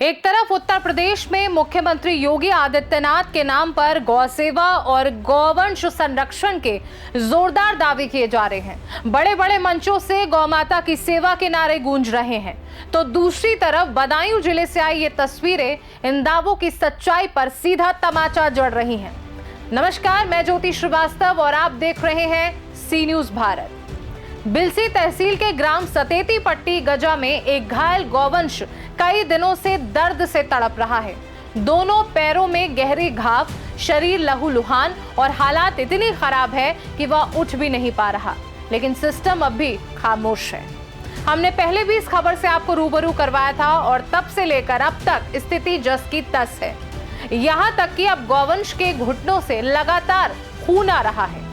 एक तरफ उत्तर प्रदेश में मुख्यमंत्री योगी आदित्यनाथ के नाम पर गौ सेवा और गौवंश संरक्षण के जोरदार दावे किए जा रहे हैं। बड़े बड़े मंचों से गौ माता की सेवा के नारे गूंज रहे हैं, तो दूसरी तरफ बदायूं जिले से आई ये तस्वीरें इन दावों की सच्चाई पर सीधा तमाचा जड़ रही हैं। नमस्कार, मैं ज्योति श्रीवास्तव और आप देख रहे हैं सी न्यूज भारत। बिलसी तहसील के ग्राम सतेती पट्टी गजा में एक घायल गौवंश कई दिनों से दर्द से तड़प रहा है। दोनों पैरों में गहरे घाव, शरीर लहूलुहान और हालात इतनी खराब है कि वह उठ भी नहीं पा रहा, लेकिन सिस्टम अब भी खामोश है। हमने पहले भी इस खबर से आपको रूबरू करवाया था और तब से लेकर अब तक स्थिति जस की तस है। यहाँ तक कि अब गौवंश के घुटनों से लगातार खून आ रहा है।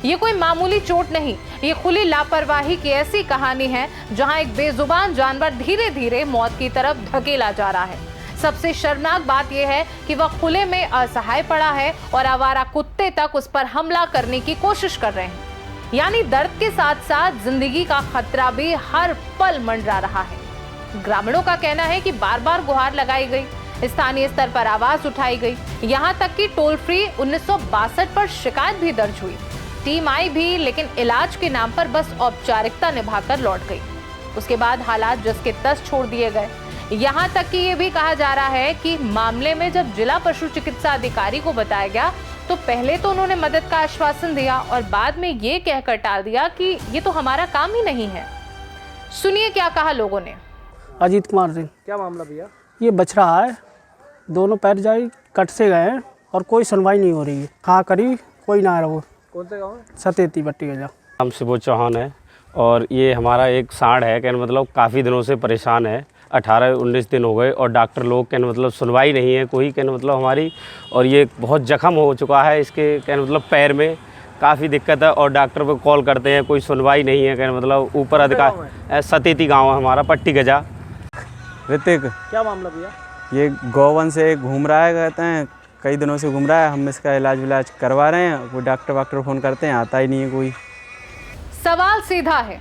ये कोई मामूली चोट नहीं, ये खुली लापरवाही की ऐसी कहानी है जहां एक बेजुबान जानवर धीरे धीरे मौत की तरफ धकेला जा रहा है। सबसे शर्मनाक बात यह है कि वह खुले में असहाय पड़ा है और आवारा कुत्ते तक उस पर हमला करने की कोशिश कर रहे हैं। यानी दर्द के साथ साथ जिंदगी का खतरा भी हर पल मंडरा रहा है। ग्रामीणों का कहना है कि बार बार गुहार लगाई गई, स्थानीय स्तर पर आवाज उठाई गई, यहाँ तक कि टोल फ्री 1962 पर शिकायत भी दर्ज हुई। टीम आई भी, लेकिन इलाज के नाम पर बस औपचारिकता निभाकर लौट गई। उसके बाद हालात जस के तस छोड़ दिए गए। यहाँ तक कि ये भी कहा जा रहा है कि मामले में जब जिला पशु चिकित्सा अधिकारी को बताया गया तो पहले तो उन्होंने मदद का आश्वासन दिया और बाद में ये कहकर टाल दिया कि ये तो हमारा काम ही नहीं है। सुनिए क्या कहा लोगों ने। अजीत कुमार सिंह। क्या मामला भैया? ये बच रहा है, दोनों पैर जाई कट से गए हैं और कोई सुनवाई नहीं हो रही है। हाँ करी कोई ना रहो। कौन से गाँव है? सतेती पट्टी गजा। नाम शिवो चौहान है और ये हमारा एक सांड है, कहने मतलब काफ़ी दिनों से परेशान है। 18-19 दिन हो गए और डॉक्टर लोग कहने मतलब सुनवाई नहीं है कोई, कहने मतलब हमारी। और ये बहुत जख्म हो चुका है इसके, कहने मतलब पैर में काफ़ी दिक्कत है और डॉक्टर को कॉल करते हैं, कोई सुनवाई नहीं है। कहने मतलब ऊपर अधिकार सतेती गाँव है हमारा, पट्टी गजा। ऋतिक। क्या मामला भैया? ये गौवंश से घूम रहा है, कहते हैं कई दिनों से घूम रहा है। हम इसका इलाज करवा रहे हैं, कोई डॉक्टर फ़ोन करते हैं, आता ही नहीं है कोई। सवाल सीधा है,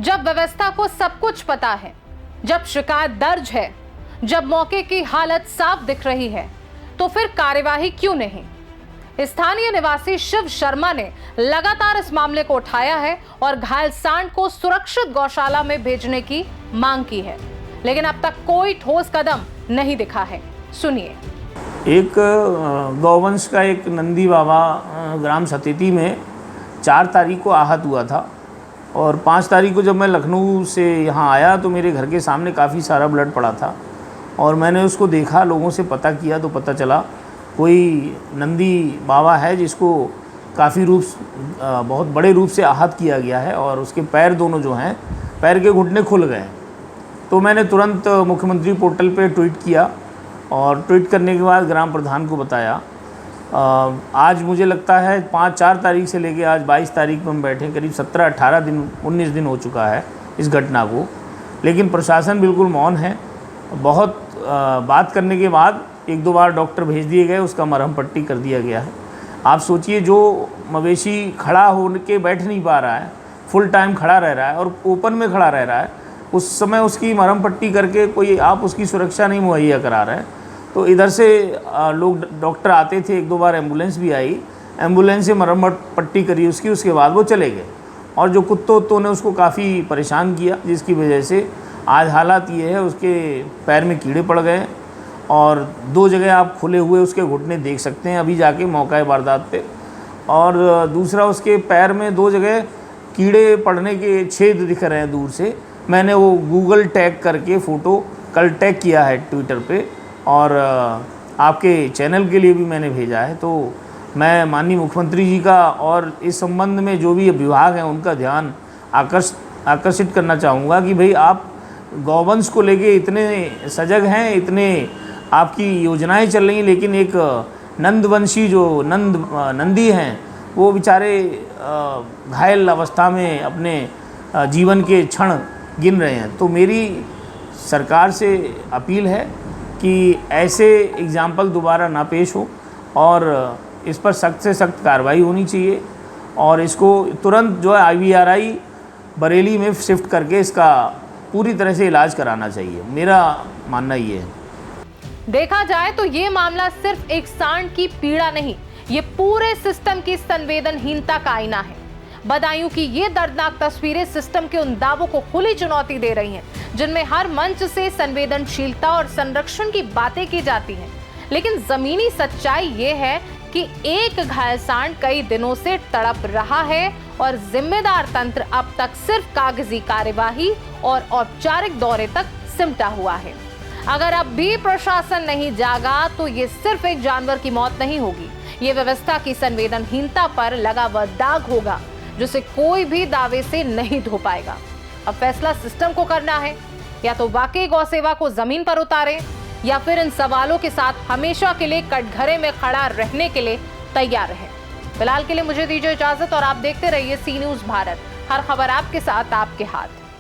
जब व्यवस्था को सब कुछ पता है, जब शिकायत दर्ज है, जब मौके की हालत साफ दिख रही है, तो फिर कार्यवाही क्यों नहीं? स्थानीय निवासी शिव शर्मा ने लगातार इस मामले को उठाया है और घायल सांड को सुरक्षित गौशाला में भेजने की मांग की है, लेकिन अब तक कोई ठोस कदम नहीं दिखा है। सुनिए। एक गौवंश का एक नंदी बाबा ग्राम सतेती में 4 तारीख को आहत हुआ था और 5 तारीख को जब मैं लखनऊ से यहाँ आया तो मेरे घर के सामने काफ़ी सारा ब्लड पड़ा था और मैंने उसको देखा, लोगों से पता किया तो पता चला कोई नंदी बाबा है जिसको काफ़ी बहुत बड़े रूप से आहत किया गया है और उसके पैर दोनों जो हैं, पैर के घुटने खुल गए। तो मैंने तुरंत मुख्यमंत्री पोर्टल पे ट्वीट किया और ट्वीट करने के बाद ग्राम प्रधान को बताया। आज मुझे लगता है 4 तारीख से लेके आज 22 तारीख पर हम बैठे, करीब 17-18 दिन 19 दिन हो चुका है इस घटना को, लेकिन प्रशासन बिल्कुल मौन है। बहुत बात करने के बाद 1-2 बार डॉक्टर भेज दिए गए, उसका मरहम पट्टी कर दिया गया है। आप सोचिए, जो मवेशी खड़ा हो के बैठ नहीं पा रहा है, फुल टाइम खड़ा रह रहा है और ओपन में खड़ा रह रहा है, उस समय उसकी मरहम पट्टी करके कोई आप उसकी सुरक्षा नहीं मुहैया करा रहे हैं। तो इधर से लोग डॉक्टर आते थे, 1-2 बार एम्बुलेंस भी आई, एम्बुलेंस से मरम्मत पट्टी करी उसकी, उसके बाद वो चले गए। और जो कुत्तों ने उसको काफ़ी परेशान किया, जिसकी वजह से आज हालात ये है, उसके पैर में कीड़े पड़ गए और 2 जगह आप खुले हुए उसके घुटने देख सकते हैं अभी जाके मौका वारदात पे। और दूसरा, उसके पैर में 2 जगह कीड़े पड़ने के छेद दिख रहे हैं दूर से। मैंने वो गूगल टैग करके फ़ोटो कल टैग किया है ट्विटर पे और आपके चैनल के लिए भी मैंने भेजा है। तो मैं माननीय मुख्यमंत्री जी का और इस संबंध में जो भी विभाग हैं उनका ध्यान आकर्षित करना चाहूँगा कि भाई आप गौवंश को लेके इतने सजग हैं, इतने आपकी योजनाएं चल रही हैं, लेकिन एक नंदवंशी जो नंदी हैं वो बेचारे घायल अवस्था में अपने जीवन के क्षण गिन रहे हैं। तो मेरी सरकार से अपील है कि ऐसे एग्जाम्पल दोबारा ना पेश हो और इस पर सख्त से सख्त कार्रवाई होनी चाहिए और इसको तुरंत जो है IVRI बरेली में शिफ्ट करके इसका पूरी तरह से इलाज कराना चाहिए। मेरा मानना ये है। देखा जाए तो ये मामला सिर्फ एक सांड की पीड़ा नहीं, ये पूरे सिस्टम की संवेदनहीनता का आईना है। बदायूं की ये दर्दनाक तस्वीरें सिस्टम के उन दावों को खुली चुनौती दे रही हैं, जिनमें हर मंच से संवेदनशीलता और संरक्षण की बातें की जाती हैं। लेकिन जमीनी सच्चाई ये है कि एक घायल सांड कई दिनों से तड़प रहा है और जिम्मेदार तंत्र अब तक सिर्फ कागजी कार्यवाही और औपचारिक दौरे तक सिमटा हुआ है। अगर अब भी प्रशासन नहीं जागा तो ये सिर्फ एक जानवर की मौत नहीं होगी, ये व्यवस्था की संवेदनहीनता पर लगा वह दाग होगा जिसे कोई भी दावे से नहीं धो पाएगा। अब फैसला सिस्टम को करना है, या तो वाकई गौसेवा को जमीन पर उतारें या फिर इन सवालों के साथ हमेशा के लिए कटघरे में खड़ा रहने के लिए तैयार रहें। फिलहाल के लिए मुझे दीजिए इजाजत और आप देखते रहिए सी न्यूज़ भारत। हर खबर आपके साथ, आपके हाथ।